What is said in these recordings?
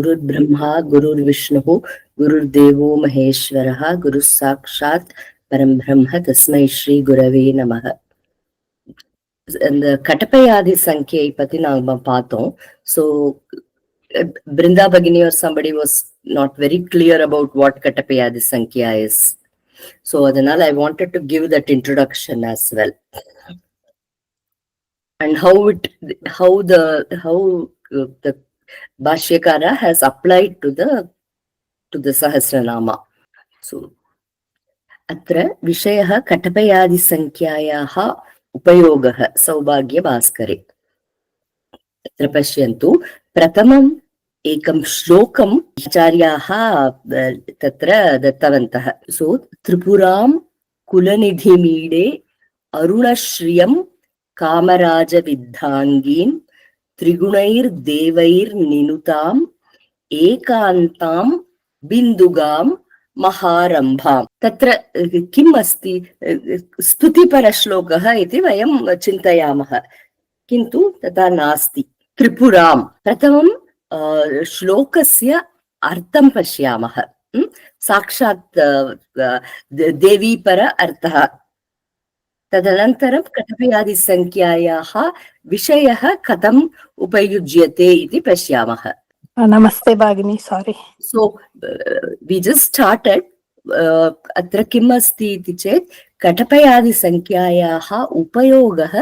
Gurur Brahma, Gurur Vishnu, Gurur Devo Maheshwaraha, Guru Sakshat Param Brahma, Tasmai Shri Gurave Namaha. And the Katapayadi Sankhya Pati Nagma Pathom. So Brinda Bhagini or somebody was not very clear about what Katapayadi Sankhya is. So Adanal, I wanted to give that introduction as well. And how the Bhashyakara has applied to the Sahasranama. So अत्र विषयः कटपयादिसङ्ख्यायाः उपयोगः सौभाग्यभास्करे. अत्र पश्यन्तु, प्रथमम् एकं श्लोकम् आचार्याः तत्र दत्तवन्तः. सो त्रिपुरां कुलनिधिमीडे अरुणश्रियं कामराजविद्धाङ्गीं त्रिगुणैर्देवैर्निनुताम् एकान्तां बिन्दुगां महारम्भाम्. तत्र किम् अस्ति, स्तुतिपरश्लोकः इति वयं चिन्तयामः, किन्तु तथा नास्ति. त्रिपुरां प्रथमं श्लोकस्य अर्थं पश्यामः. साक्षात् देवीपर अर्थः. तदनन्तरं कटपयादिसङ्ख्यायाः विषयः कथम् उपयुज्यते इति पश्यामः. Namaste Bhagini, sorry. So we just started. अत्र किम् अस्ति इति चेत् कटपयादिसङ्ख्यायाः उपयोगः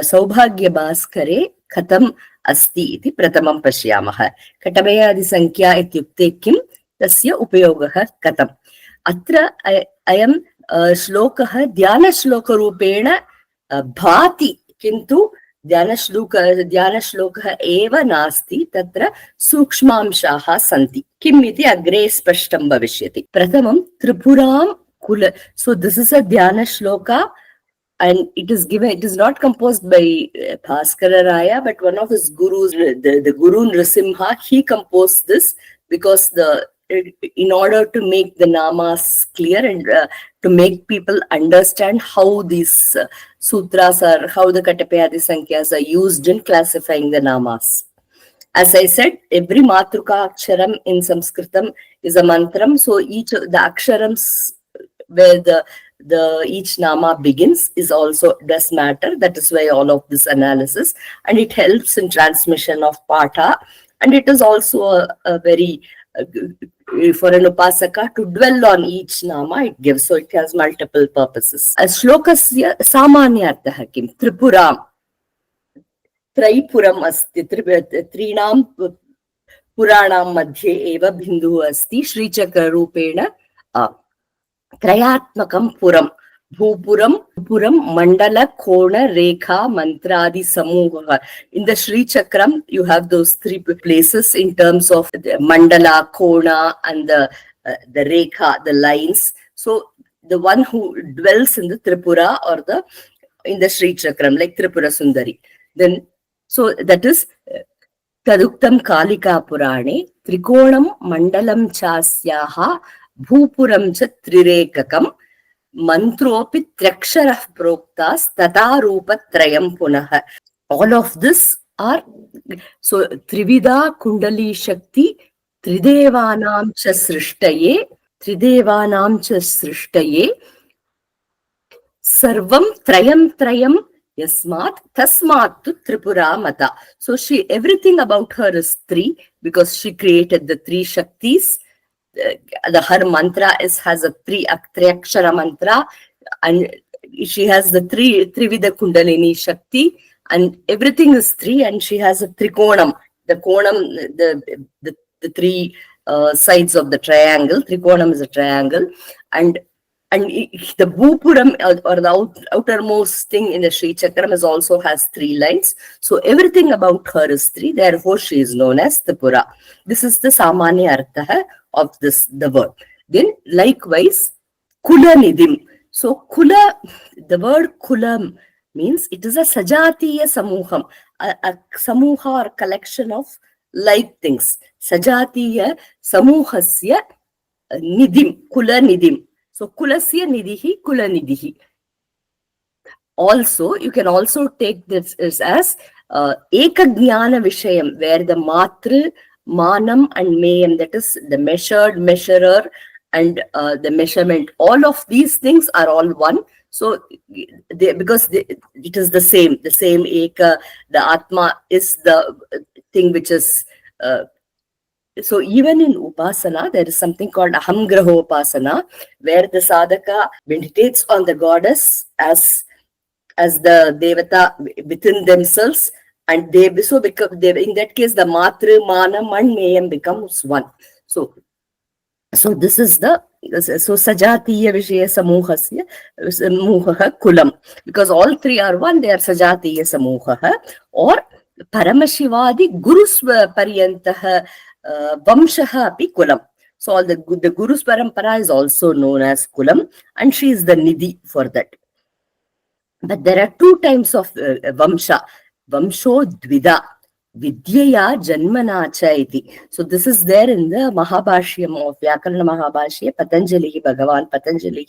सौभाग्यभास्करे कथम् अस्ति इति प्रथमं पश्यामः. कटपयादिसङ्ख्या इत्युक्ते किं, तस्य उपयोगः कथम्. अत्र अयं श्लोकः ध्यानश्लोकरूपेण भाति, किन्तु ध्यानश्लोकः एव नास्ति, तत्र सूक्ष्मांशाः सन्ति. किम् इति अग्रे स्पष्टं भविष्यति. प्रथमं त्रिपुरां कुल. So this is a dhyana shloka and it is not composed by Bhaskara Raya, but one of his gurus, the Guru Nrisimha, he composed this because in order to make the namas clear and to make people understand how these sutras are, how the Katapayadi Sankhya's are used in classifying the namas. As I said, every Matruka Aksharam in Sanskritam is a mantram. So each the Aksharams where each nama begins is also does matter. That is why all of this analysis, and it helps in transmission of Patha, and it is also a very for an upasaka to dwell on each nama it gives, so it has multiple purposes. Shlokasya samanyartah kim tripuram त्रैपुरम् अस्ति. त्रीणां पुराणां मध्ये एव बिन्दुः अस्ति. श्रीचक्ररूपेण त्रयात्मकं पुरं, भूपुरं, पुरं, मंडल, कोण, रेखा, मंत्रादि समूहः. In the Sri Chakram, you have those three places in terms of the mandala, kona, and the rekha, the lines. So the one who dwells in the Tripura or in the Sri Chakram, like Tripura Sundari. Then, so that is Taduktam Kalika Purane, Trikonam Mandalam Chasyaha, Bhupuram cha Trirekakam, Mantropi Traksharah Proktas, Tata Rupa Trayam Punaha. All of this are, so Trivida Kundali Shakti, Tridevanam cha Srishtaye, Sarvam Trayam Yasmat Tasmat tu Tripura Mata. So everything about her is three, because she created the three Shaktis. Her mantra has a Triakshara mantra, and she has the Trivida Kundalini Shakti, and everything is three, and she has a Trikonam. The Konam, the three sides of the triangle. Trikonam is a triangle, and the Bhupuram or the outermost thing in the Sri Chakram also has three lines. So everything about her is three. Therefore, she is known as Tripura. This is the Samanya Artha of the word. Then likewise, Kula Nidim. So Kula, the word Kulam means it is a Sajatiya Samuham, a Samuha or collection of like things. Sajatiya Samuhasya Nidim, Kula Nidim. So Kulasya Nidihi, Kula Nidihi. Also, you can also take this as Eka Jnana Vishayam, where the Matra Manam and Mayam, that is the measured, measurer, and the measurement. All of these things are all one. So, it is the same Eka, the Atma is the thing which is. So even in Upasana, there is something called Ahamgraho Upasana, where the sadhaka meditates on the goddess as the devata within themselves, and they become, in that case, the Matru, Manam, and Mayam becomes one. So this is the Sajatiya Vishaya Samuhaha Kulam. Because all three are one, they are Sajatiya Samuhaha. Or Paramashivadi Gurus Paryantaha Vamshaha Api Kulam. So all the Gurus Parampara is also known as Kulam, and she is the Nidhi for that. But there are two types of Vamsha. Vamsho Dvida. Vidyaya Janmanacha iti. So this is there in the Mahabhashyam of Vyakarana Mahabhashya, Patanjali, Bhagavan Patanjali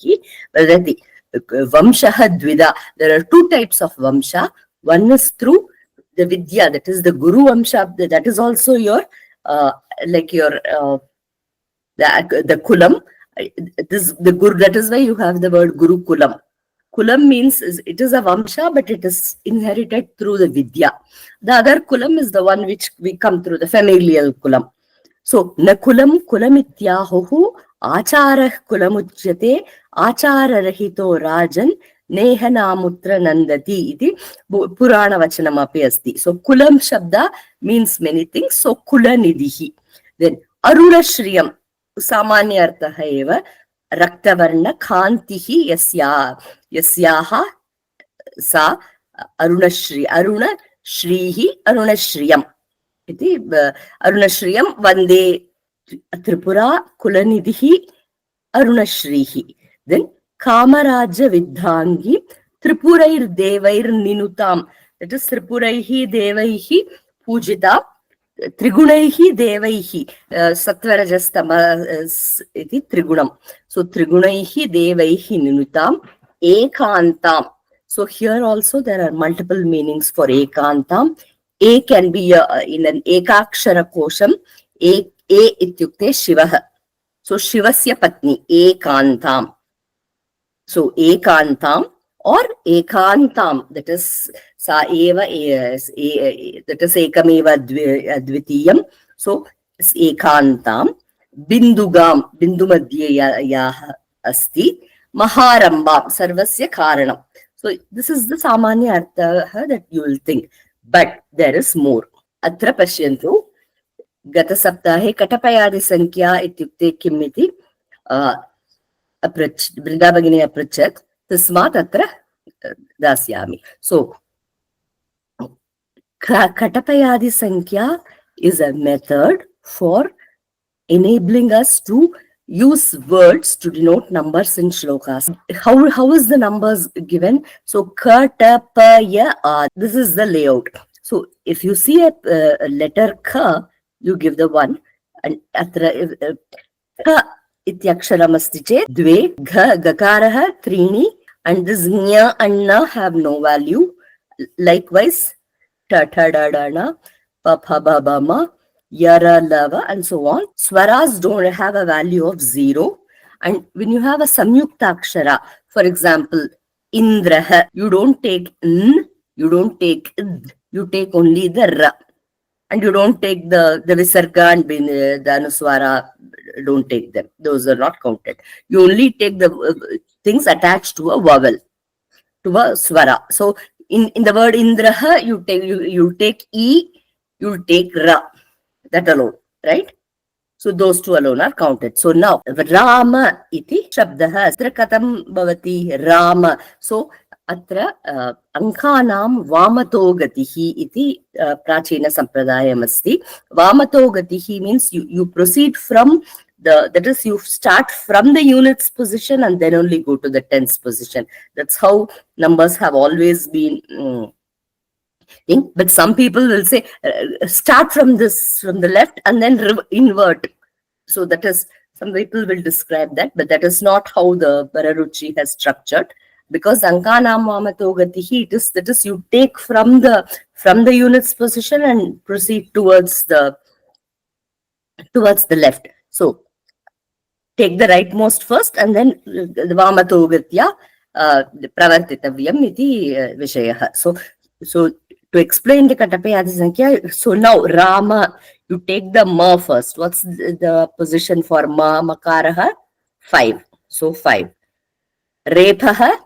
Vadati. Vamshaha Dvida. There are two types of Vamsha. One is through the Vidya, that is the Guru Vamsha, that is also your the Kulam. The Guru, that is why you have the word Guru Kulam. Kulam means it is a Vamsha, but it is inherited through the Vidya. The other Kulam is the one which we come through, the familial Kulam. So, na Kulam Kulamityahohu Acharah Kulamuchyate Achara Rahito Rajan Nehanamutra Nandati iti Purana Vachanam api asti. So, Kulam Shabda means many things. So, Kulanidhi. Then, Aruna Shriyam Samanya Arthaha eva Raktavarna Khantihi Yasyaha Sa Arunashri Aruna Shrihi Arunashriyam iti Arunashriyam Vande Tripura Kulanidhi Arunashrihi. Then Kamaraja Vidhangi Tripurair Devair Ninutam, that is Tripuraihi Devaihi Pujita Trigunaihi Devaihi Satvarajastama iti Trigunam. So Trigunaihi Devaihi Ninutam Ekantam. So here also there are multiple meanings for Ekantam. A can be in an Ekakshara Kosham. A ityukte Shivaha. So Shivasya Patni Ekantam. So Ekantam or Ekantam, that is Sa Eva, that is Ekameva Dvitiyam. So it's Ekantam. Bindugam, Bindumadhyayaha Asti. Maharambam, Sarvasya Karanam. So this is the Samanya Artha that you will think. But there is more. Atra Pashyantu. Gata Saptahe Katapayadi Sankhya ityukte Kimmiti. Vrindavagini aprachat tasmat atra dasyami. So Katapayadi Sankhya is a method for enabling us to use words to denote numbers in shlokas. How is the numbers given? So Katapaya, this is the layout. So if you see a letter K, you give the 1, and atra K Ityaksharamasti chet dve gakaraha trini, and this nya and na have no value. Likewise, tatadadana, paphababama, yara lava, and so on. Swaras don't have a value of 0. And when you have a samyuktakshara, for example, indraha, you don't take n, you don't take id, you take only the ra. And you don't take the visarga and the anuswara, don't take them. Those are not counted. You only take the things attached to a vowel, to a swara. So in the word indraha, you take e, you take ra. That alone, right? So those two alone are counted. So now Rama iti shabdaha atra katam bhavati Rama. So atra Ankhanam Vamato Gatihi iti Prachina Sampradayam asti. Vamato Gatihi means you proceed from that is, you start from the units position and then only go to the tens position. That's how numbers have always been. But some people will say start from the left and then invert. So that is, some people will describe that, but that is not how the Pararuchi has structured. Because Ankanam Vamato Gatihi, that is you take from the units position and proceed towards the towards the left. So take the rightmost first and then vamato gritya pravartitavyam iti vishayah. So to explain the Katapayadi Sankhya, so now Rama, you take the ma first. What's the position for ma? Makaraha? 5. So 5. Repaha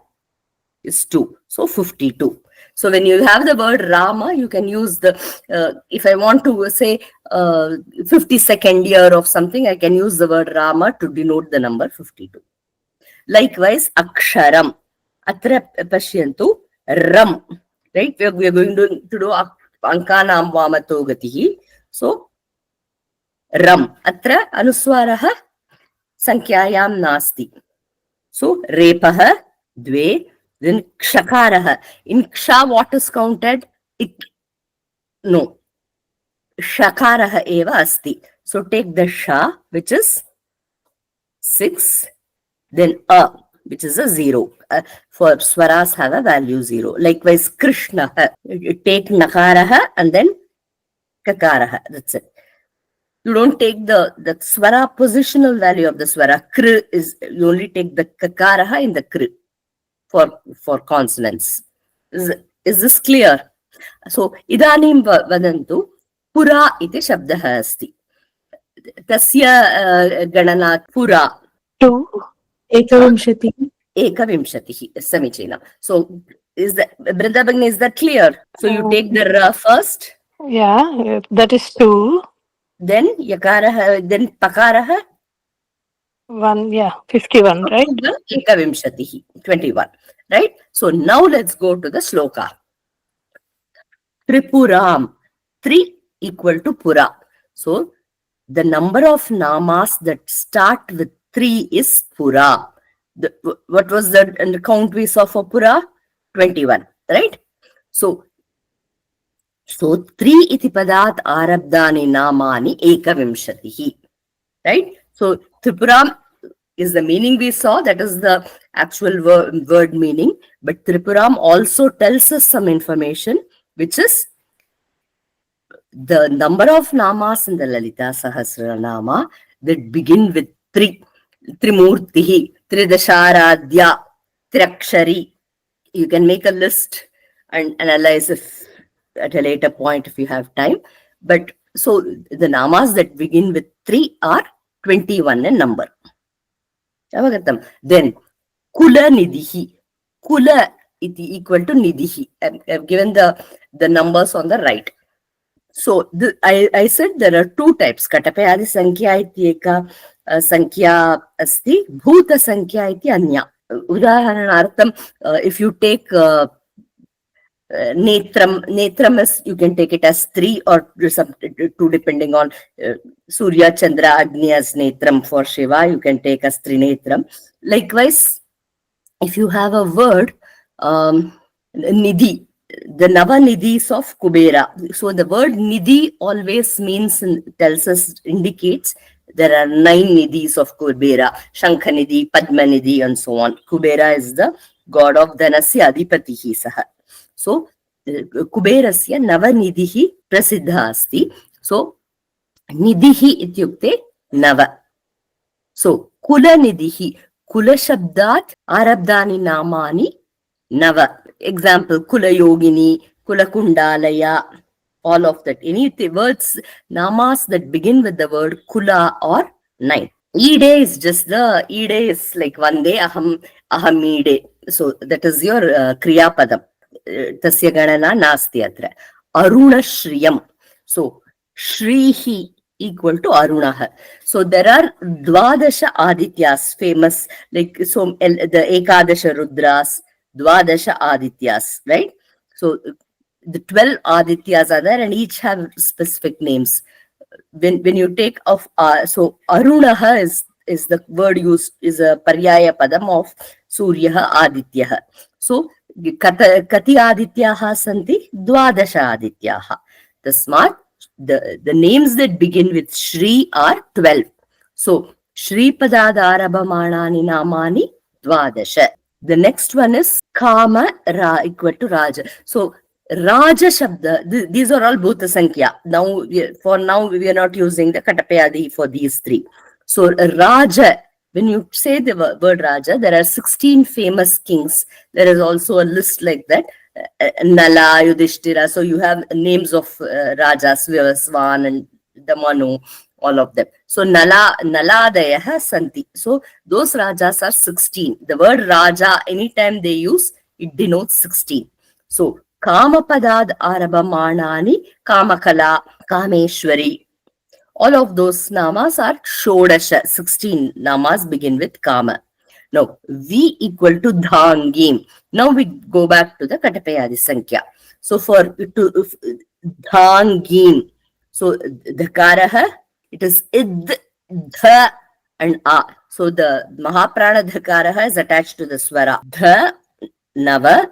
is 2. So 52. So when you have the word Rama, you can use the, if I want to say 52nd year of something, I can use the word Rama to denote the number 52. Likewise, Aksharam. Atra Pashyantu, Ram. Right? We are going to do Ankanam Vamato Gatihi. So, Ram. Atra Anuswaraha Sankyayam Nasti. So, Repaha, Dve, then Kshakaraha. In Ksha, what is counted? No. Shakaraha eva asti. So, take the Sha, which is 6, then A, which is a 0. For swaras have a value 0. Likewise, Krishna. You take Nakaraha and then Kakaraha. That's it. You don't take the swara positional value of the swara. Kr is, you only take the Kakaraha in the Kr for consonants. Is this clear? So, idanim vadantu pura iti shabdaha asti. Tasya ganana pura. 2. Ekavimshati. Ekavimshatihi. Samichinam. So, is that, Brinda Bhagini, is that clear? So, you take the Ra first. Yeah, that is 2. Then Yakaraha, then Pakaraha. 1, yeah, 51, right? Ekavimshatihi. 21. Right? So, now let's go to the sloka. Tripuram. 3 equal to Pura. So, the number of namas that start with 3 is Pura. What was the count we saw for Pura? 21, right? So 3 iti padat arabdani namani ekavimshatihi, right? So Tripuram is the meaning we saw, that is the actual word meaning, but Tripuram also tells us some information, which is the number of namas in the Lalitasahasranama that begin with 3. Trimurtihi, Tridasharadhya, Trakshari. You can make a list and analyze if at a later point if you have time. But so the namas that begin with 3 are 21 in number. Then Kula Nidhihi. Kula iti equal to Nidhihi. I've given the numbers on the right. So I said there are 2 types. Katapayadi Sankhya iti eka Sankhya asti, Bhuta Sankhya iti anya. Udaharanartham, if you take Netram is, you can take it as 3 or 2 depending on Surya, Chandra, Agni as Netram for Shiva, you can take as Trinetram. Likewise, if you have a word, Nidhi, the Navanidhis of Kubera. So the word Nidhi always means, tells us, indicates there are 9 Nidhis of Kubera, Shankhanidhi, Padmanidhi, and so on. Kubera is the god of Dhanasya Adhipatihi Saha. So Kuberasya Navanidhihi Prasiddha Asti. So Nidhihi ityukte Nava. So Kula Nidhihi, Kula Shabdat Arabdani Namani Nava. Example, Kula Yogini, Kula Kundalaya, all of that. Any words, namas that begin with the word Kula or 9. Ide is just the, Ide is like one day, Aham Ide. So that is your Kriya Padam. Tasya Ganana Nasti Atra. Aruna Shriyam. So Shrihi equal to Arunaha. So there are Dvadasha Adityas famous, like so the Ekadasha Rudras, Dvadasha Adityas, right? So the 12 Adityas are there and each have specific names. When you take of so Arunaha is the word used, is a Paryaya Padam of Suryaha Adityaha. So Kati Adityaha Santi Dvadasha Adityaha. Tasmat, the names that begin with Shri are 12. So Shri Padadarabamanani Namani Dvadasha. The next one is Kama Ra equal to Raja. So Raja Shabda, these are all both the Sankhya. Now, for now, we are not using the Katapayadi for these three. So, Raja, when you say the word Raja, there are 16 famous kings. There is also a list like that. Nala, Yudhishthira. So, you have names of Rajas, Vyavasvan and Damanu, all of them. So, Naladayaha Santi. So, those Rajas are 16. The word Raja, anytime they use, it denotes 16. So, Kamapadad Arabhamanani, Kamakala, Kameshwari. All of those namas are Shodasha. 16 namas begin with Kama. Now, V equal to Dhangim. Now we go back to the Katapayadi Sankhya. So for Dhangim, so Dhakaraha, it is Id, Dha and A. So the Mahaprana Dhakaraha is attached to the Swara. Dha, Nava,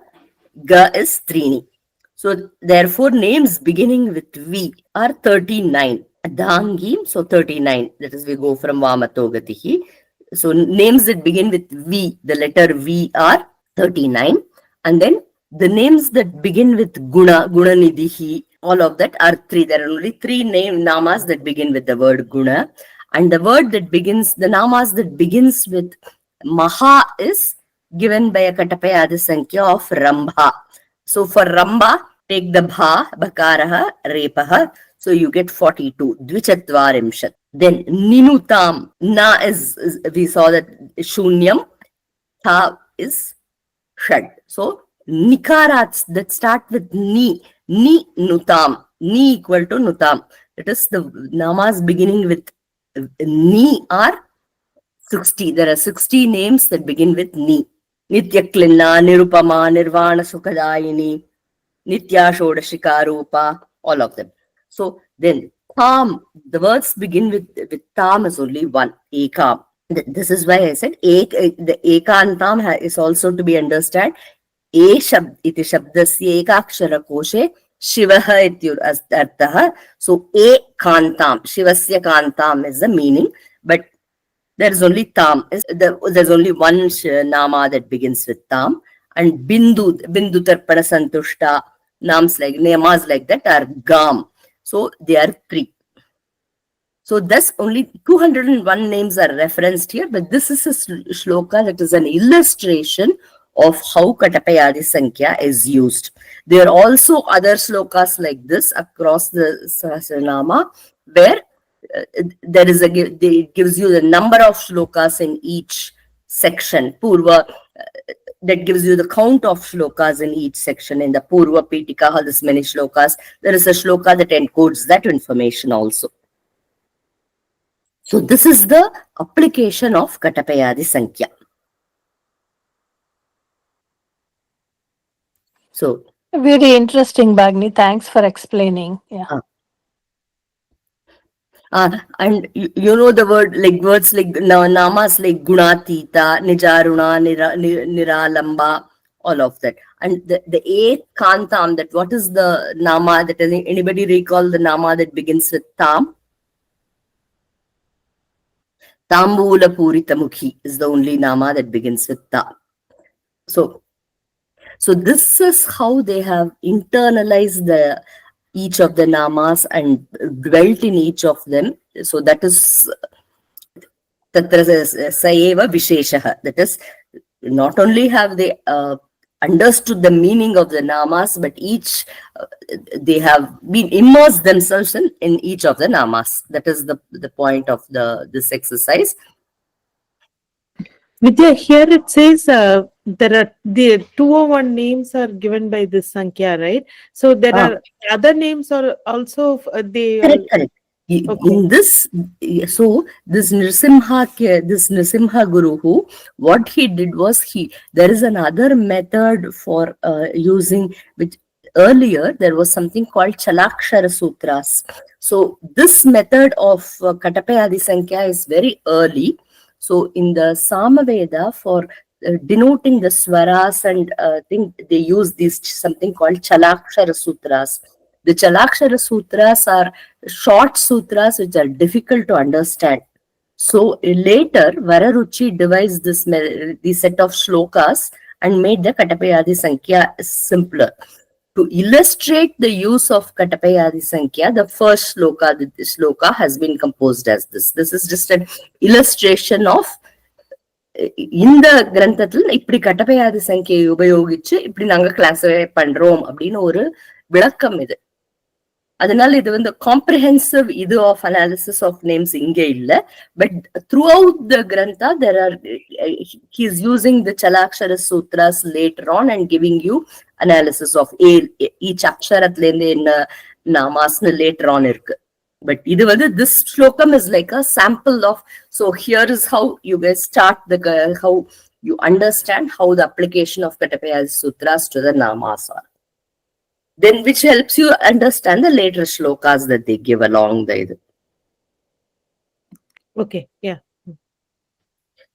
Ga is Trini. So therefore names beginning with V are 39. Dhangim, so 39. That is, we go from Vamatogatihi. So names that begin with V, the letter V are 39. And then the names that begin with Guna, Gunanidhihi, all of that are 3. There are only 3 namas that begin with the word Guna. And the word that begins, the namas that begins with Maha is given by a Katapayadi Sankhya of Rambha. So for Ramba, take the Bha, Bakaraha, Repaha. So you get 42. Dvichatvarimshat. Then Ninutam. Na is we saw that Shunyam. Tha is Shad. So Nikarats that start with Ni. Ni Nutam. Ni equal to Nutam. It is the namas beginning with Ni are 60. There are 60 names that begin with Ni. Nityaklina, Nirupama, Nirvana Sukadayini, Nitya Shodashikarupa, all of them. So then Tam, the words begin with Tam is only one, Ekam. This is why I said the Ekantam is also to be understood. E Shabd iti Shabdasya Ekakshara Koshe Shivaha ityur arthaha. So E Kantam, Shivasya Kantam is the meaning, but there is only Tam. There's only one nama that begins with Tam. And Bindu Tarpana Santushta, namas like that are Gam. So they are 3. So thus only 201 names are referenced here, but this is a shloka that is an illustration of how Katapayadi Sankhya is used. There are also other shlokas like this across the Sahasranama where there is it gives you the number of shlokas in each section. Purva, that gives you the count of shlokas in each section. In the Purva Pitika, this many shlokas. There is a shloka that encodes that information also. So this is the application of Katapayadi Sankhya. So very interesting, Bagni. Thanks for explaining. Yeah. And you know the words like namas like Gunatita, Nijaruna, Niralamba, all of that. And the 8th Kantam, that what is the nama that anybody recall the nama that begins with Tam? Tambula Puritamukhi is the only nama that begins with Ta. So this is how they have internalized each of the namas and dwelt in each of them. So that is Tatra Sayeva Visheshaha. That is, not only have they understood the meaning of the namas, but each they have been immersed themselves in each of the namas. That is the point of this exercise. Vidya, here it says there are the 201 names are given by this Sankhya, right? So there are other names are also Correct. Okay. In this, so this Nrsimha Guru, what he did was there is another method for using, which earlier there was something called Chalakshara Sutras. So this method of Katapayadi Sankhya is very early. So in the Samaveda, for denoting the swaras and they use something called Chalakshara Sutras. The Chalakshara Sutras are short sutras which are difficult to understand. So later, Vararuchi devised this set of shlokas and made the Katapayadi Sankhya simpler. to illustrate the use of Katapayadi Sankhya, the first shloka has been composed as this. This is just an illustration of இந்த கிரந்தத்துல இப்படி கட்டபயாதி சங்கியை உபயோகிச்சு இப்படி நாங்க classify பண்றோம் அப்படின்னு ஒரு விளக்கம் இது. அதனால இது வந்து காம்ப்ரிஹென்சிவ் இது ஆஃப் அனாலிசிஸ் ஆஃப் நேம்ஸ் இங்க இல்ல. But throughout the Grantha there are he is using the Chalakshara Sutras later on and giving you analysis of each அக்ஷரத்துல இருந்து என்ன நாமாஸ்னு later on இருக்கு. But இது வந்து this ஸ்லோகம் is like a sample of, so here is how you guys start how you understand how the application of Katapayadi Sutras to the namas are. Then which helps you understand the later shlokas that they give along the. Okay, yeah.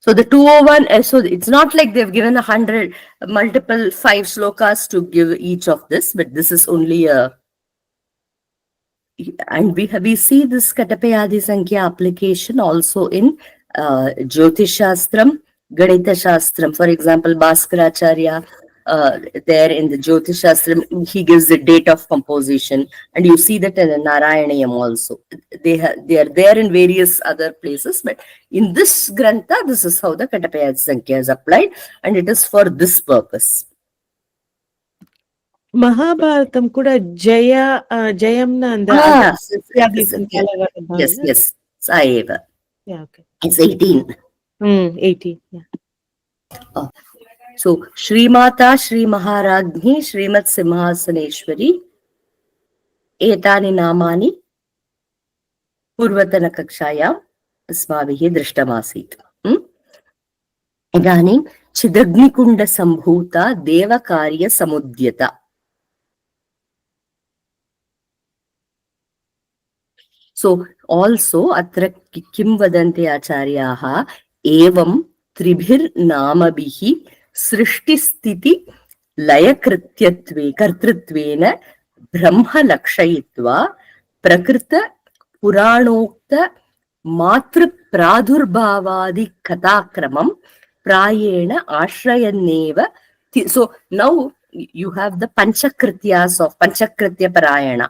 So the 201, so it's not like they've given 100 multiple 5 shlokas to give each of this, but this is only a, and we see this Katapayadi Sankhya application also in Jyotishashastram, Ganita Shastram. For example, Bhaskaracharya, there in the Jyotishashastram, he gives the date of composition, and you see that in the Narayanayam also. They are there in various other places, but in this grantha, this is how the Katapayadi Sankhya is applied, and it is for this purpose. Mahabharatam kuda Jayamna and Yes. Saeva. Yeah, okay. It's 18. 18. Yeah. So, Srimata Shri Maharagni Srimat Simhasaneshwari Etani Namani Purvatana Kakshaya Asmavihi Drishtamasit. Idanim Chidagnikunda Sambhuta Deva Karya Samudyata. So also atra kim vadanti acharyaha evam tribhir namabhihi srishti sthiti kartritvena brahma lakshayitva prakrita puranokta matra pradurbhavadi kathakramam prayena ashrayanneva. So now you have the panchakrityas of Panchakritya Parayana.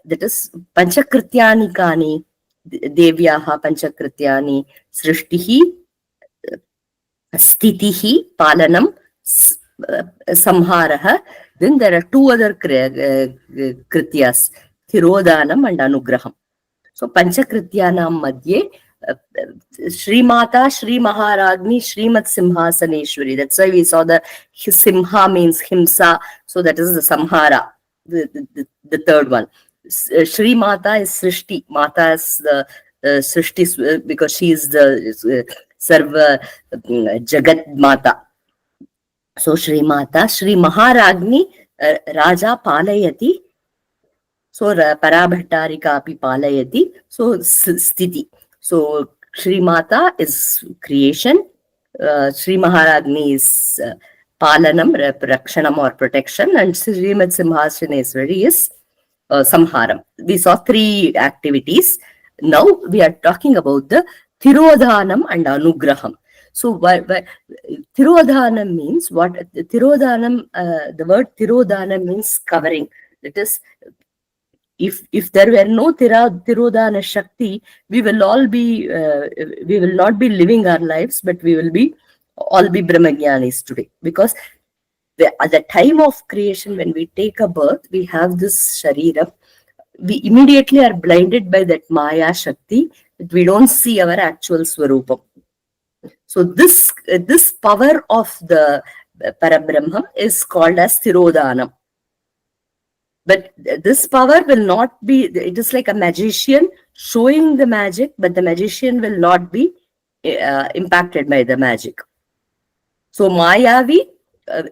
That is Panchakrityani Kani, Devyaha Panchakrityani, Srishtihi, Stitihi, Palanam, Samharaha. Then there are 2 other Krityas, Thirodanam and Anugraham. So Panchakrityanam Madhye, Srimata, Shri Maharagni, Srimat Simhasaneshwari. That's why we saw the Simha means Himsa. So that is the Samhara, the third one. Shri Mata is Srishti. Mata is the Srishti because she is the Sarva Jagat Mata. So Shri Mata, Shri Maharagni, Raja Palayati. So Parabhattarika api Palayati. So Sthiti. So Shri Mata is creation. Shri Maharagni is Palanam, Rakshanam or protection. And Srimat Simhasaneshwari is Samharam. We saw 3 activities. Now we are talking about the Thirodhanam and Anugraham. So Thirodhanam means what? Thirodhanam, the word Thirodhanam means covering. That is, if there were no Thirodhana Shakti, we will not be living our lives, but we will all be Brahmagyanis today. Because at the time of creation, when we take a birth, we have this Sharira. We immediately are blinded by that Maya Shakti, that we don't see our actual Swarupam. So this power of the Parabrahma is called as Thirodhanam. But this power will not be, it is like a magician showing the magic, but the magician will not be impacted by the magic. So Mayavi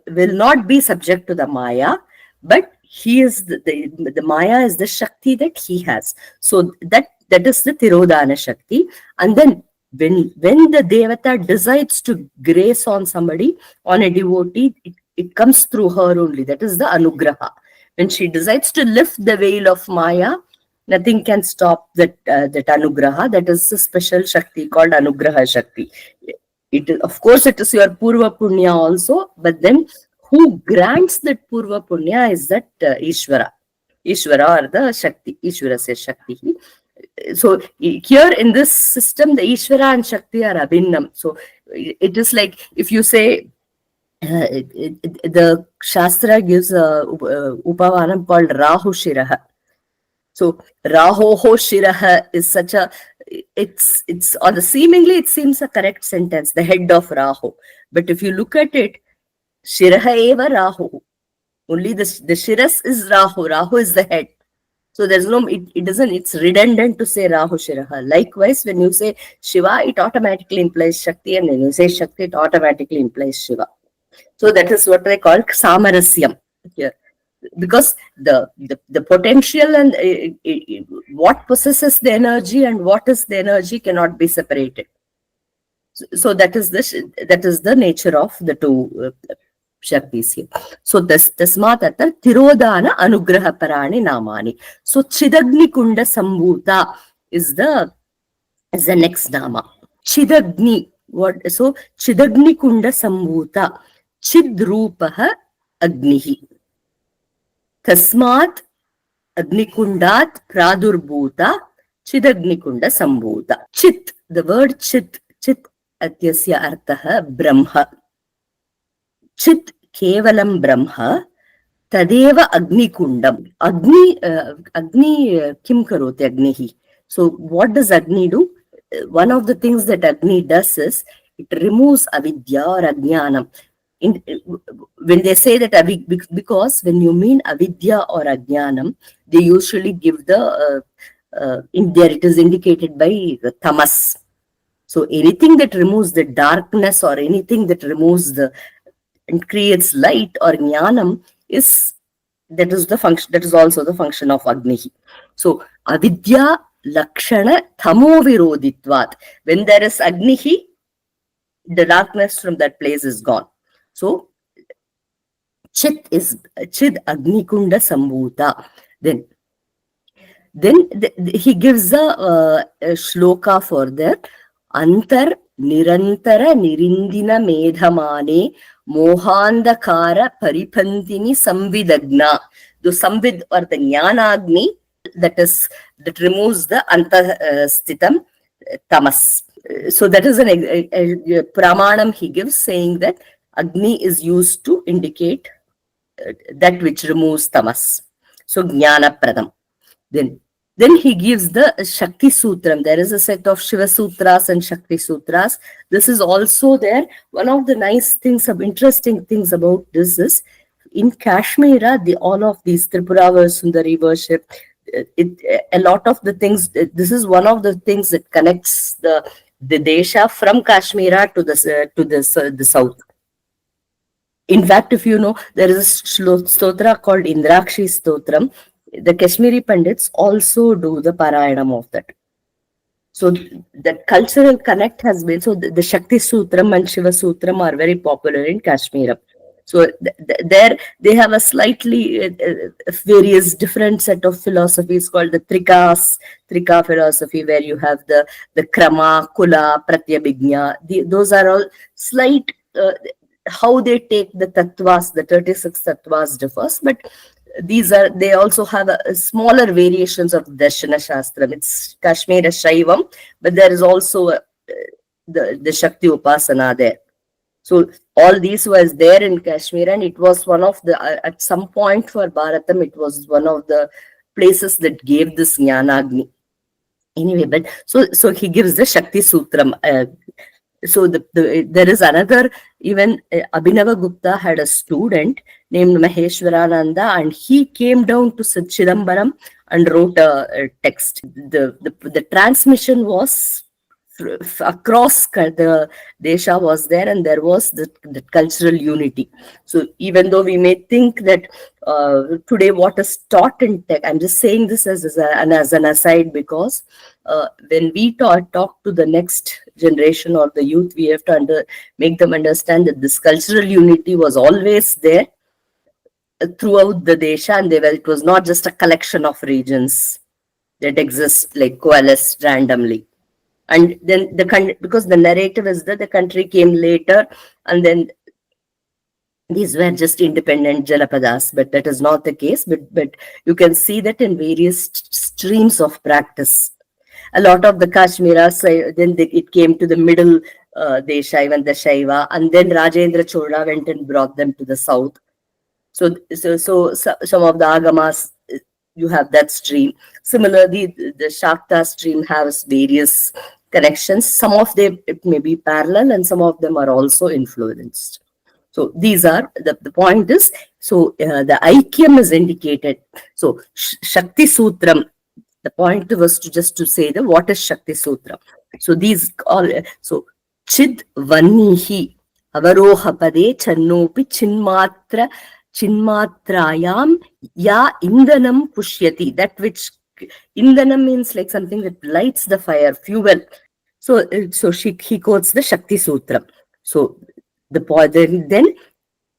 will not be subject to the Maya, but he is the Maya is the Shakti that he has. So that is the Thirodhana Shakti. And then when the Devata decides to grace on somebody, on a devotee, it comes through her only. That is the Anugraha. When she decides to lift the veil of Maya, nothing can stop that Anugraha. That is a special Shakti called Anugraha Shakti. Of course, it is your Purva Punya also, but then who grants that Purva Punya is that Ishvara. Ishvara or the Shakti. Ishvara says Shakti. So here in this system, the Ishvara and Shakti are abhinnam. So it is like if you say, the Shastra gives a Upavanam called Rahu Shiraha. So Rahoho Shiraha is such a, it's on the seemingly it seems a correct sentence, the head of Rahu. But if you look at it, Shiraha eva Rahu. Only the Shiras is Rahu. Rahu is the head. So there's no, it doesn't, it's redundant to say Rahu Shiraha. Likewise, when you say Shiva, it automatically implies Shakti, and when you say Shakti, it automatically implies Shiva. So that is what they call Samarasyam here. Because the potential and what possesses the energy and what is the energy cannot be separated. So that is the nature of the two Shaktis here. So tasmat atta tirodana anugraha parani namani. So Chidagni Kunda Sambhuta is the next nama. Chidagni, what? So Chidagni Kunda Sambhuta, Chidrupaha Agnihi. Tasmat Agnikundat Pradurbhuta Chidagnikunda Sambhuta. Chit, the word Chit atyasya arthaha Brahma. Chit kevalam Brahma tadeva Agnikundam. Agni kim karoti Agnihi. So what does Agni do? One of the things that Agni does is it removes avidya or ajnanam. When they say that, because when you mean avidya or ajnanam, they usually give the, in there it is indicated by the tamas. So anything that removes the darkness or anything that removes and creates light or jnanam that is also the function of Agnihi. So avidya lakshana tamo viroditvat. When there is Agnihi, the darkness from that place is gone. So Chid Agnikunda Sambhuta. Then he gives a shloka for that. Antar Nirantara Nirindina Medhamane Mohandakara Paripantini Samvidagna. The Samvid or the Jnanagni that removes the Antasthitam Tamas. So that is a pramanam he gives, saying that Agni is used to indicate that which removes tamas. So Jnana Pradam. Then he gives the Shakti Sutram. There is a set of Shiva Sutras and Shakti Sutras. This is also there. One of the nice things, interesting things about this is, in Kashmir, all of these Tripura Sundari worship, a lot of the things, this is one of the things that connects the Desha from Kashmir to the south. In fact, if you know, there is a stotra called Indrakshi Stotram. The Kashmiri Pandits also do the Parayanam of that. So the cultural connect has been, so the Shakti Sutram and Shiva Sutram are very popular in Kashmir. So there they have a slightly various different set of philosophies called the Trika philosophy, where you have the Krama, Kula, Pratyabhijna. Those are all slight, how they take the tattvas, the 36 tattvas differs, but they also have a smaller variations of Darshana Shastram. It's Kashmir Shaivam, but there is also the Shakti Upasana there. So all these was there in Kashmir, and it was one of the, at some point for Bharatam, it was one of the places that gave this Jnanagni. Anyway, but so he gives the Shakti Sutram. So there is another, even Abhinava Gupta had a student named Maheshwarananda, and he came down to Chidambaram and wrote a text. The transmission was across the Desha was there, and there was the cultural unity. So even though we may think that today what is taught in tech, I'm just saying this as an aside, because when we talk to the next generation or the youth, we have to make them understand that this cultural unity was always there throughout the Desha, and it was not just a collection of regions that exist like coalesced randomly. And then, because the narrative is that the country came later, and then these were just independent jalapadas, but that is not the case. But you can see that in various streams of practice. A lot of the Kashmiras, then it came to the middle Desha, even the Shaiva, and then Rajendra Chola went and brought them to the south. So some of the Agamas, you have that stream. Similarly, the Shakta stream has various connections. Some of them it may be parallel, and some of them are also influenced. So these are the point is, so the Aikyam is indicated. So Shakti Sutram, the point was to say the what is Shakti Sutram. So these all, so Chid Vanihi Avarohapade Channopi Chinmatrayam Ya Indanam Pushyati. That which Indanam means like something that lights the fire, fuel. So he quotes the Shakti Sutram. So the point then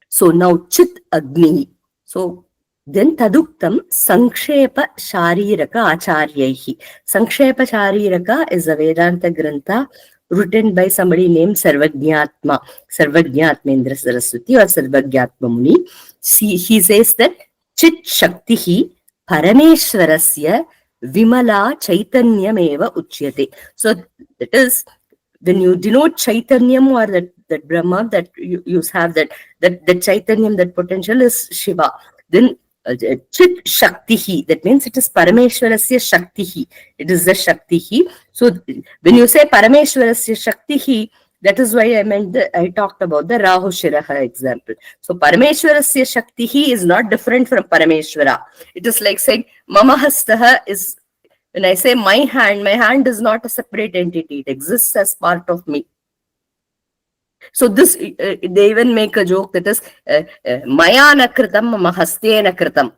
so now Chit Agni. So then Taduktam Sankshepa Shariraka Acharyaihi. Sankshepa Shariraka is a Vedanta Grantha written by somebody named Sarvajñatma Sarvajñatmendra Saraswati or Sarvajñatma Muni. He says that Chit Shaktihi Parameshwarasya Vimala Chaitanyameva Uchyate. So that is, when you denote Chaitanyam or that Brahma, that you have that Chaitanyam, that potential is Shiva. Then Chit Shaktihi, that means it is Parameshwarasya Shaktihi. It is the Shaktihi. So when you say Parameshwarasya Shaktihi, that is why I talked about the Rahu Shiraha example. So Parameshwarasya Shaktihi is not different from Parameshwara. It is like saying Mama Hastaha is, when I say my hand is not a separate entity. It exists as part of me. So this, they even make a joke that is, Maya nakritam, mama hastena kritam.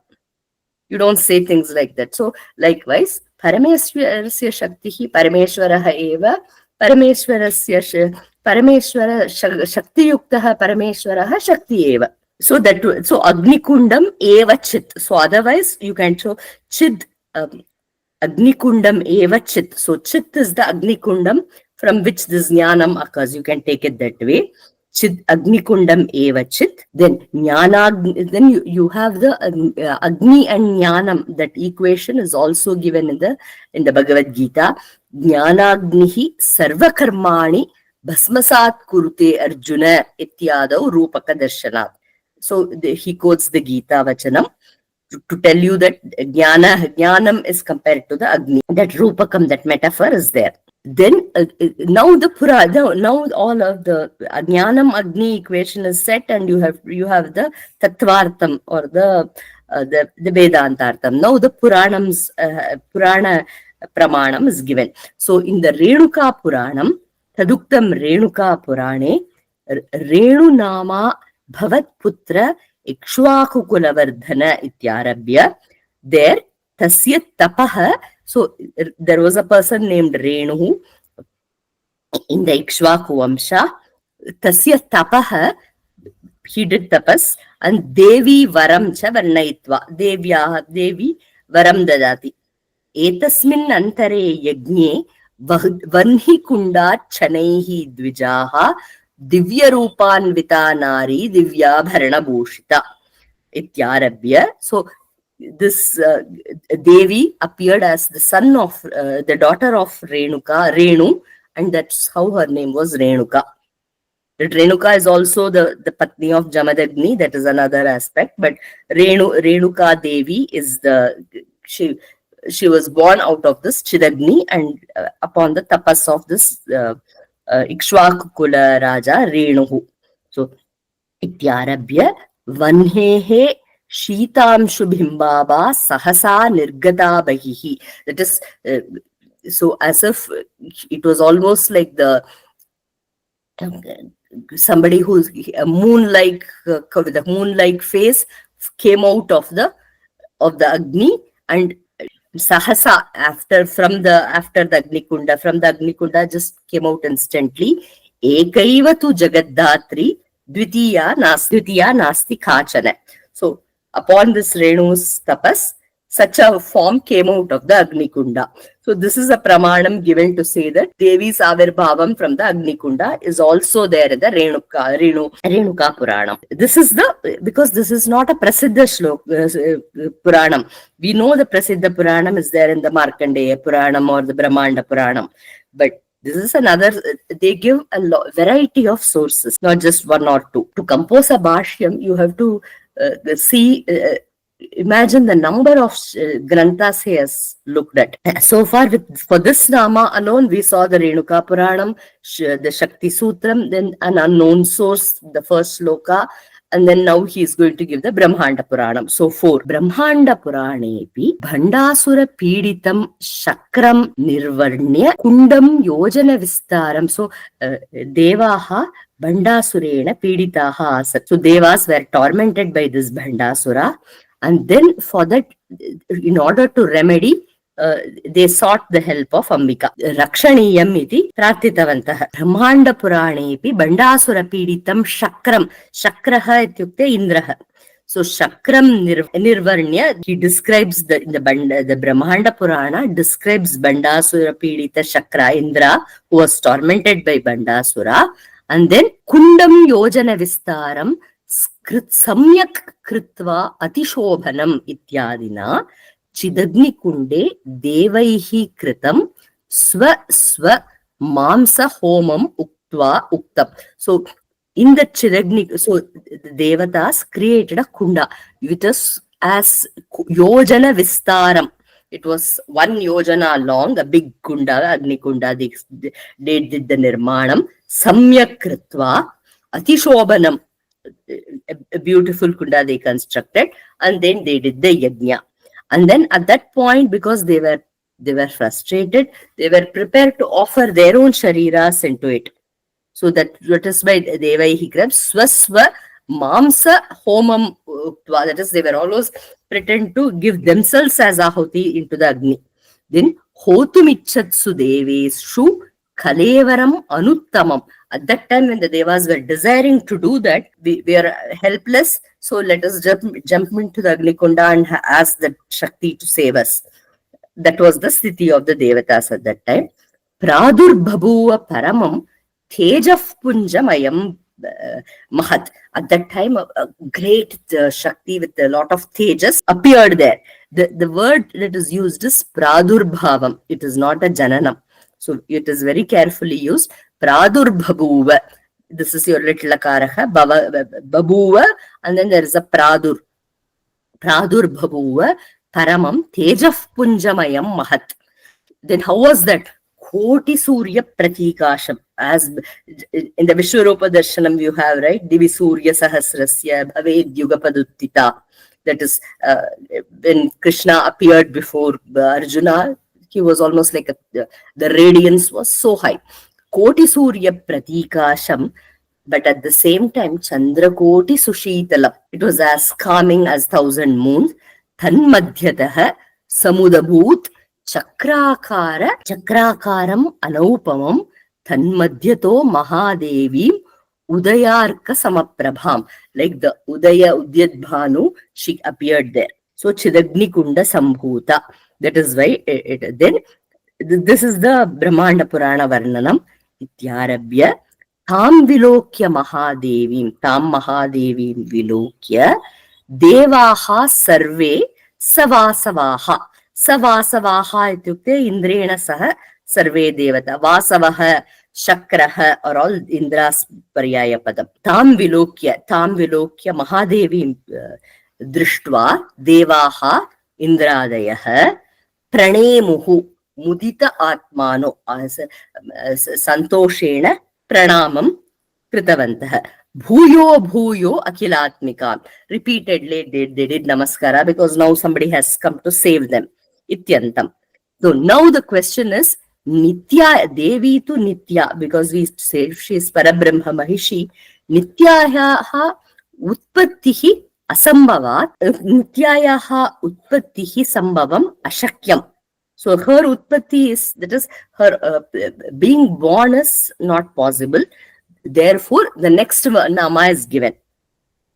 You don't say things like that. So likewise, Parameshwarasya Shaktihi Parameshwaraha eva, Parameshwara Shakti Yuktaha Parameshwaraha Shakti eva. So Agni Kundam eva Chit. So otherwise, you can show Chid Agni Kundam eva Chit. So Chit is the Agni Kundam from which this Jnanam occurs. You can take it that way. Chit Agni Kundam eva Chit. Then Jnana, then you have the Agni and Jnanam. That equation is also given in the Bhagavad Gita. Jnanagnihi Sarva Karmani Bhasmasat Kurute Arjuna Ityadav Rupaka Darshanat. So he quotes the Gita Vachanam to tell you that Jnanam is compared to the Agni. That Rupakam, that metaphor is there. Then now all of the Jnanam Agni equation is set, and you have the Tattvartham or the Vedantartham. Now the Purana Pramanam is given. So in the Renuka Puranam, Taduktam Renuka Purane, Renu Nama Bhavat Putra Ikshvakukulavardhana Ityarabhya. There, Tasya Tapaha. So there was a person named Renu in the Ikshvaku Vamsha. Tasya Tapaha, he did tapas, and Devi Varam cha Varnaitva. Devi Varam Dadati. Etasmin Antare Yagne Vanhi Kunda Chanaihi Dvijaha Divya Rupan Vitanari Divya Bharana Bhushita Ityarabhya. So this Devi appeared as the son of the daughter of Renu, and that's how her name was Renuka. That Renuka is also the Patni of Jamadagni. That is another aspect. But Renuka Devi is she was born out of this Chidagni, and upon the tapas of this Ikshvakukula Raja Renuhu. So Ityarabhya Vanhehe Shitam Shubhimbaba Sahasa Nirgata Bahihi. That is, so as if it was almost like somebody who's a moon-like with a moon-like face came out of the Agni, and Sahasa after the Agni Kunda, from the Agni Kunda just came out instantly. Ekaiva tu Jagaddatri Dvitiya Nasti Kachana. So upon this Renu's tapas, such a form came out of the Agni Kunda. So this is a pramanam given to say that Devi's Avirbhavam from the Agnikunda is also there in the Renuka Puranam. This is because this is not a Prasiddha Puranam. We know the Prasiddha Puranam is there in the Markandeya Puranam or the Brahmanda Puranam. But this is another, they give a variety of sources, not just one or two. To compose a Bhashyam, you have to imagine the number of granthas he has looked at. So far, for this Nama alone, we saw the Renuka Puranam, the Shakti Sutram, then an unknown source, the first sloka, and then now he is going to give the Brahmanda Puranam. So 4. Brahmanda Puranepi Bhandasura Piditam Shakram Nirvarnya Kundam Yojana Vistaram. So Devaha Bhandasurena Piditaha Asat. So Devas were tormented by this Bhandasura. And then for that, in order to remedy, they sought the help of Ambika. Rakshaniyam iti prarthitavantaha. Brahmanda Puranepi Bhandasura Piditam Shakram. Shakraha ityukte Indraha. So Shakram Nirvarnya, he describes the Brahmanda Purana describes Bhandasura Pidita Shakra Indra, who was tormented by Bhandasura. And then Kundam Yojana Vistaram Samyak Kritva Atishobhanam Ityadina Chidagni Kunde Devaihi Kritam Swa Mamsa Homam Uktab. So in the Chidagni, so the Devatas created a kunda with us as Yojana Vistaram. It was 1 yojana long, a big kunda, Agni Kunda. They did the Nirmanam. Samyak Kritva Atishobhanam. A beautiful kunda they constructed, and then they did the yajna. And then at that point, because they were frustrated, they were prepared to offer their own shariras into it. So that is why Devaihi Kritam Swaswa Mamsa Homam Uktva. That is, they were always pretend to give themselves as ahuti into the Agni. Then Hotumichatsu Deveshu Kalevaram Anuttamam. At that time, when the Devas were desiring to do that, we are helpless. So let us jump into the Agni Kunda and ask the Shakti to save us. That was the Sthiti of the Devatas at that time. Pradur Bhabuva Paramam Tejaf Punjamayam Mahat. At that time, a great Shakti with a lot of Tejas appeared there. The word that is used is Pradur Bhavam. It is not a Jananam. So it is very carefully used. Pradur Bhabuva. This is your little akaraha. Babuva. And then there is a Pradur. Pradur Bhabuva. Paramam Tejaf Punjamayam Mahat. Then how was that? Koti Surya Pratikasham. As in the Vishwarupa Darshanam you have, right? Divi Surya Sahasrasya Bhaved Yugapaduttita. That is when Krishna appeared before Arjuna. He was almost like the radiance was so high. Koti Surya Pratikasham, but at the same time, Chandra Koti Sushitalam. It was as calming as 1,000 moons. Tanmadhyataha Samudabhut Chakrakaram Anaupamam Tanmadhyato Mahadevi Udayarka Samaprabham. Like the Udaya Udyat Bhanu, she appeared there. So Chidagni Kunda Sambhuta. That is why then this is the Brahmanda Purana Varnanam. Ityarabhya Tam Vilokya Mahadevim. Tam Mahadevim Vilokya Devaha Sarve Savasavaha. Savasavaha ityukte Indrena Saha Sarve Devata. Vasavaha Shakraha are all Indra's Paryaya Padam. Tam Vilokya Mahadevim Drishtva Devaha Indradayah Pranemuhu Mudita Atmano Santoshena Pranamam Kritavantaha. Bhuyo Akilatmika. Repeatedly they did Namaskara because now somebody has come to save them. Ityantam. So now the question is Nitya Devi to Nitya, because we say she is Parabrahma Mahishi. Nityaha Utpattihi Asambhavat. Nityayaha Utpattihi Sambhavam Ashakyam. So her Utpatti is, that is, her being born is not possible. Therefore, the next Nama is given.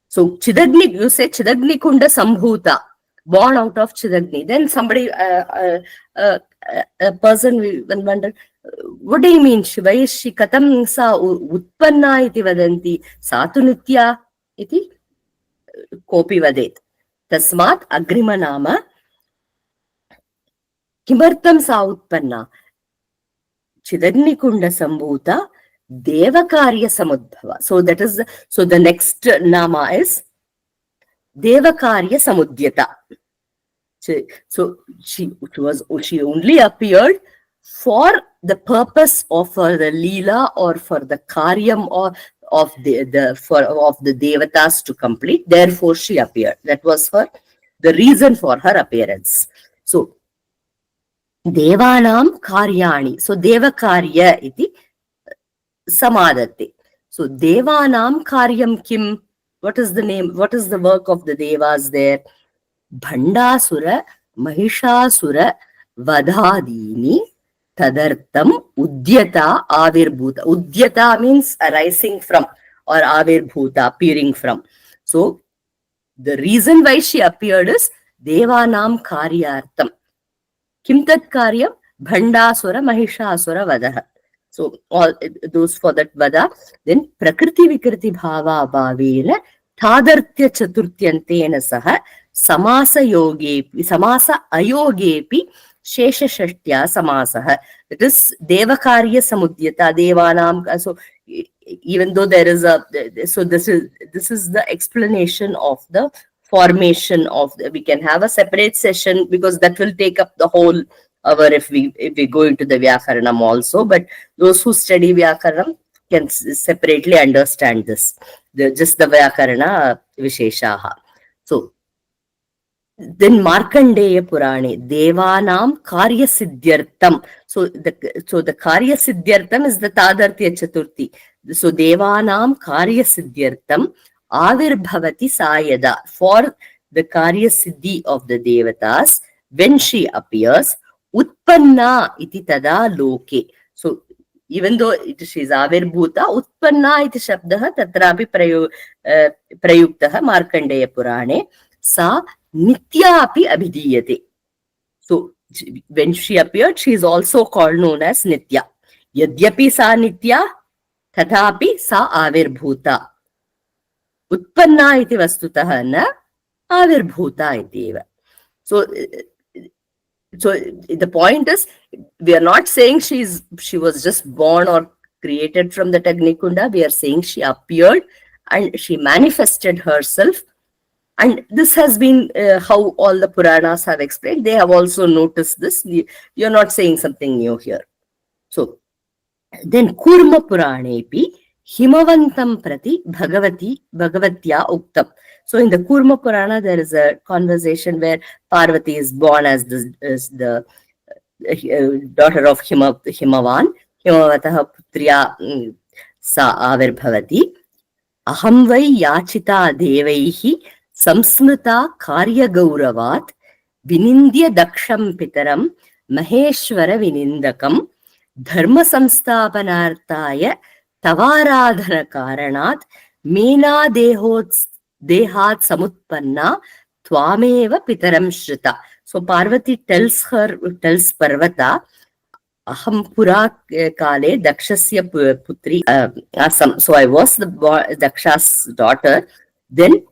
So Chidagni, you say Chidagni Kunda Sambhuta, born out of Chidagni. Then somebody a person will wonder, what do you mean? Why is she katam sa utpanna iti vadanti? Sa tu nitya iti kopi vadet. Tasmat agrima nama kimartam sa utpanna? Chidagnikunda sambhuta devakarya samudbhava. So that is the next nama is devakarya samudyata. So she only appeared for the purpose of the Leela or for the Karyam or of the Devatas to complete. Therefore, she appeared. That was the reason for her appearance. So Devanam Karyani. So Devakarya iti samadate. So Devanam Karyam Kim. What is the name? What is the work of the Devas there? Bhandasura, Mahishasura, Vadadini, Tadartam, Udyata, Avirbhuta. Udyata means arising from, or Avirbhuta, appearing from. So, the reason why she appeared is Devanam Karyartam. Kim tat Karyam? Bhandasura, Mahishasura, Vadaha. So, all those for that Vada. Then, Prakriti Vikriti Bhava Bhavena, Tadartya Chaturtyantena Saha, Samasa yogepi, Samasa ayogepi, Shesha Shashtya Samasaha. It is Devakarya Samudyata, Devanam. So even though there is so this is the explanation of the formation of we can have a separate session because that will take up the whole hour if we go into the Vyakaranam also. But those who study Vyakaranam can separately understand this. Just the Vyakarana Visheshaha. So then Markandeya Purane, Devanam Karya Siddhyartam. So the Karya Siddhyartam is the Tadartya Chaturthi. So Devanam Karya Siddhyartam Avirbhavati Sayada. For the Karya Siddhi of the Devatas, when she appears, Utpanna iti tada loke. So even though she is Avirbhuta, Utpanna iti Shabdaha tatrapi prayuktaha Markandeya Purane. Sa Nitya api abhidiyate. So when she appeared, she is also called known as Nitya. Yadyapi sa Nitya, tathapi sa Avirbhuta. Utpanna iti vastutaha na Avirbhuta iti eva. So the point is, we are not saying she was just born or created from the Agnikunda. We are saying she appeared and she manifested herself. And this has been how all the Puranas have explained. They have also noticed this. You're not saying something new here. So, then Kurma Puranepi Himavantam Prati Bhagavatya Uktam. So, in the Kurma Purana, there is a conversation where Parvati is born as the daughter of Himavan. Himavataha Putriya Sa Avirbhavati. Aham vai yachita devaihi Samsmrita Karya Gauravat Vinindya Daksham Pitaram Maheshwara Vinindakam Dharma Samsthapanarthaya Tavaradhana Karanat Mena Dehat Samutpanna Tvameva Pitaram Shrita. So Parvati tells Parvata, Aham Pura Kale Dakshasya Putri Asam. So I was the Daksha's daughter. Then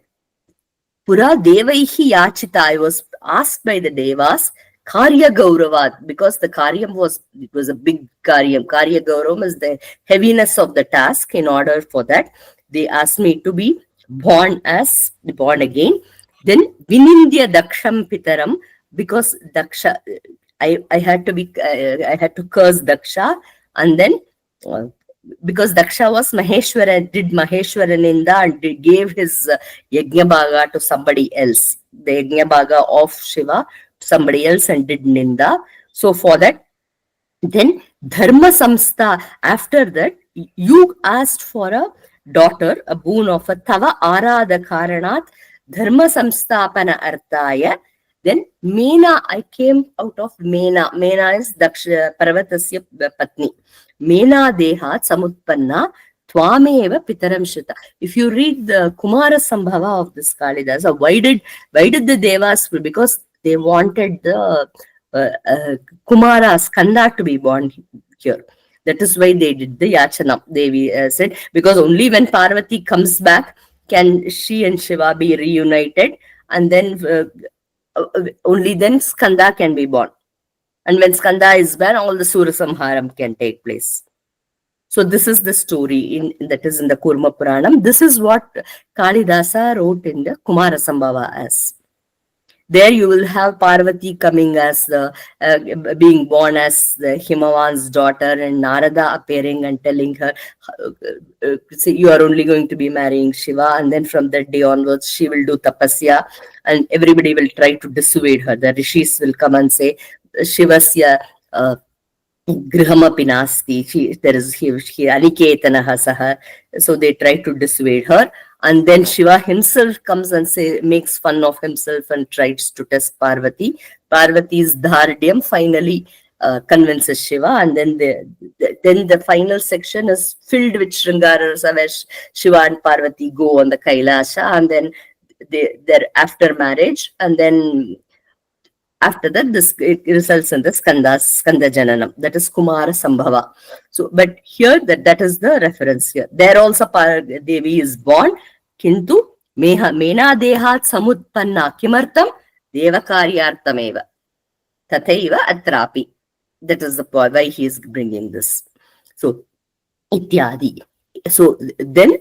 Pura Devaihi Yachita, I was asked by the Devas, Karya Gauravat, because the Karyam was a big Karyam. Karya Gauravam is the heaviness of the task. In order for that, they asked me to be born again. Then Vinindya Daksham Pitaram, because Daksha, I had to curse Daksha, and then because Daksha was Maheshwara, did Maheshwara Ninda and gave his Yajna Bhaga to somebody else. The Yajna Bhaga of Shiva to somebody else and did Ninda. So for that, then Dharma Samstha, after that, you asked for a daughter, a boon of a Tava Arada Karanat, Dharma Samsthapana Arthaya. Then Mena, I came out of Mena. Mena is Daksha Parvatasya Patni. Mena Dehat Samutpanna Tvameva Pitaram Shrita. If you read the Kumara Sambhava of this Kalidasa, why did the Devas? Because they wanted the Kumara Skanda to be born here. That is why they did the Yachana. Devi said, because only when Parvati comes back can she and Shiva be reunited, and then only then Skanda can be born. And when Skanda is born, all the Surasamharam can take place. So this is the story that is in the Kurma Puranam. This is what Kalidasa wrote in the Kumara Sambhava as. There you will have Parvati coming as the being born as the Himavan's daughter, and Narada appearing and telling her, see, you are only going to be marrying Shiva, and then from that day onwards she will do tapasya, and everybody will try to dissuade her. The rishis will come and say, Shivasya Grihamapi nasti. There is he Aniketanaha saha. So they try to dissuade her. And then Shiva himself comes and makes fun of himself and tries to test Parvati. Parvati's Dhardyam finally convinces Shiva, and then the final section is filled with Shringarasa, where Shiva and Parvati go on the Kailasha, and then they're after marriage, and then after that, it results in the Skanda Jananam. That is Kumara Sambhava. So, but here that is the reference here. There also Devi is born. Kintu Mena Dehat Samutpanna Kimartam Devakaryartameva. Tathaiva Atrapi. That is the point why he is bringing this. So, Ityadi. So then,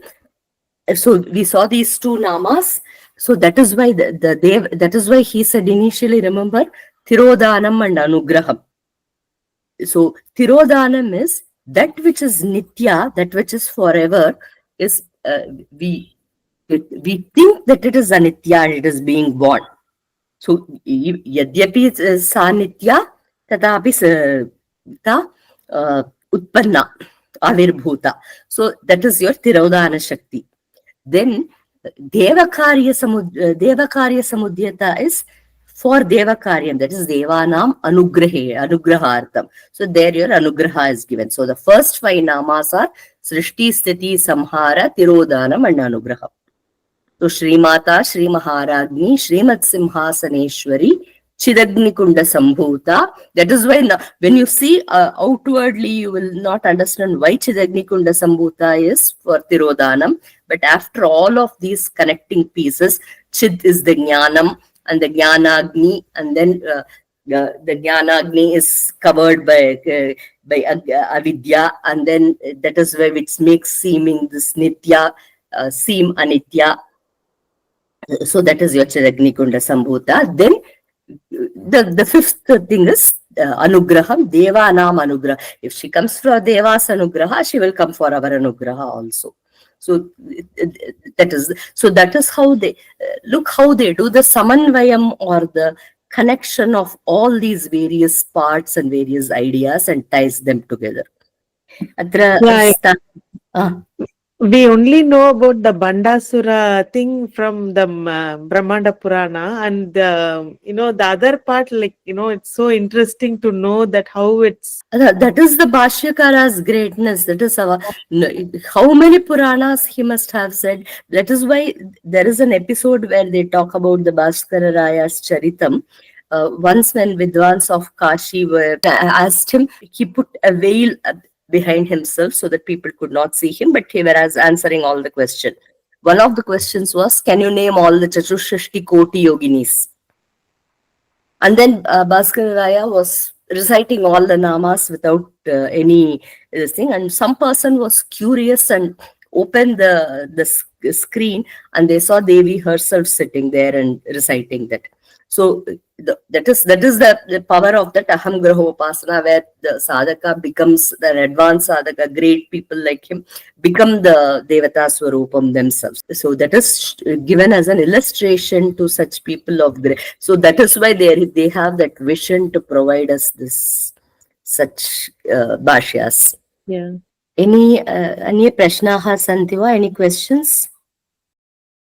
so we saw these two namas. So that is why that is why he said initially, remember, Thirodanam and Anugraham. So Thirodanam is that which is Nitya, that which is forever, is we think that it is Anitya and it is being born. So Yadyapi Sa Nitya, Tadapi Utpanna, Avirbhuta. So that is your Thirodana Shakti. Then Devakarya Samudhyata is for Devakaryam, that is Devanam Anugrahartam. So there your Anugraha is given. So the first 5 namas are Srishti, Sthiti, Samhara, Tirodanam and Anugraha. So Srimata, Sri Maharagni, Srimat Simhasaneshwari, Chidagni Kunda Sambhuta. That is why when you see outwardly, you will not understand why Chidagni Kunda Sambhuta is for Tirodanam. But after all of these connecting pieces, Chid is the Jnanam and the Jnanagni, and then the Jnanagni is covered by Avidya, and then that is why which makes seeming this Nitya seem Anitya. So that is your Chidagni Kunda Sambhuta. Then the fifth thing is Anugraham, Devanam Anugraha. If she comes for Deva's Anugraha, she will come for our Anugraha also. So that is how they look, how they do the Samanvayam, or the connection of all these various parts and various ideas and ties them together. We only know about the Bandasura thing from the Brahmanda Purana, and the other part, it's so interesting to know that how it's. That is the Bhashyakara's greatness. That is how many Puranas he must have said. That is why there is an episode where they talk about the Bhaskara Raya's Charitam. Once when Vidwans of Kashi were asked him, he put a veil behind himself so that people could not see him, but he was answering all the questions. One of the questions was, can you name all the Chaturshashti Koti Yoginis? And then Bhaskara Raya was reciting all the namas without any thing, and some person was curious and opened the screen, and they saw Devi herself sitting there and reciting that. So that is the power of that Aham Graho Upasana, where the sadhaka becomes the advanced sadhaka, great people like him become the Devata Swarupam themselves. So that is given as an illustration to such people of great. So that is why they have that vision to provide us such bhashyas. Yeah. Any prashnaha santi va? Any questions?